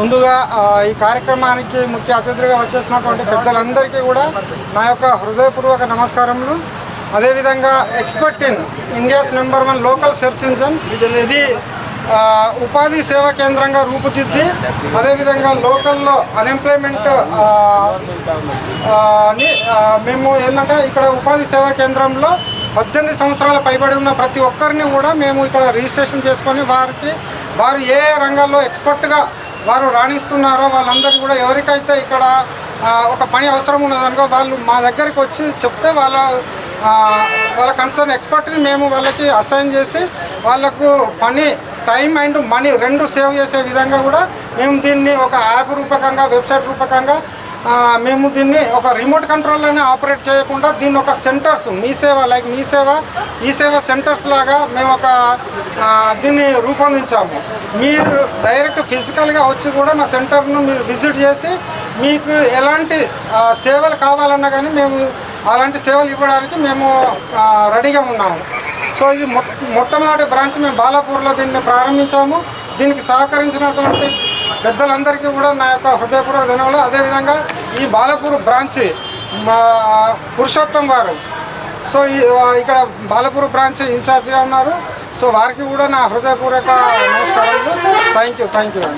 ముందుగా ఈ కార్యక్రమానికి ముఖ్య అతిథులుగా వచ్చేసినటువంటి పెద్దలందరికీ కూడా నా యొక్క హృదయపూర్వక నమస్కారములు. అదేవిధంగా expert in India's #1 local search engine ఇది ఉపాధి సేవా కేంద్రంగా రూపుదిద్ది అదేవిధంగా లోకల్లో అన్ఎంప్లాయ్మెంట్ మేము ఏంటంటే ఇక్కడ ఉపాధి సేవా కేంద్రంలో 18 సంవత్సరాల పైబడి ఉన్న ప్రతి ఒక్కరిని కూడా మేము ఇక్కడ రిజిస్ట్రేషన్ చేసుకొని వారు ఏ రంగాల్లో ఎక్స్పర్ట్గా వారు రాణిస్తున్నారో వాళ్ళందరికీ కూడా ఎవరికైతే ఇక్కడ ఒక పని అవసరం ఉన్నదనుకో వాళ్ళు మా దగ్గరికి వచ్చి చెప్తే వాళ్ళ కన్సర్న్ ఎక్స్పర్ట్ని మేము వాళ్ళకి అసైన్ చేసి వాళ్ళకు పని టైం అండ్ మనీ రెండు సేవ్ చేసే విధంగా కూడా మేము దీన్ని ఒక యాప్ రూపకంగా వెబ్సైట్ రూపకంగా మేము దీన్ని ఒక రిమోట్ కంట్రోల్లోనే ఆపరేట్ చేయకుండా దీన్ని ఒక సెంటర్స్ మీ సేవ సెంటర్స్ లాగా మేము దీన్ని రూపొందించాము. మీరు డైరెక్ట్ ఫిజికల్గా వచ్చి కూడా మా సెంటర్ను మీరు విజిట్ చేసి మీకు ఎలాంటి సేవలు కావాలన్నా కానీ మేము అలాంటి సేవలు ఇవ్వడానికి మేము రెడీగా ఉన్నాము. సో ఇది మొట్టమొదటి బ్రాంచ్ మేము బాలాపూర్లో దీన్ని ప్రారంభించాము. దీనికి సహకరించినటువంటి పెద్దలందరికీ కూడా నా యొక్క హృదయపూర్వక ధన్యవాదాలు. అదేవిధంగా ఈ బాలాపూర్ బ్రాంచ్ మా పురుషోత్తం గారు సో ఇక్కడ బాలాపూర్ బ్రాంచ్ ఇన్ఛార్జిగా ఉన్నారు. సో వారికి కూడా నా హృదయపూర్వక నమస్కారాలు. Thank you.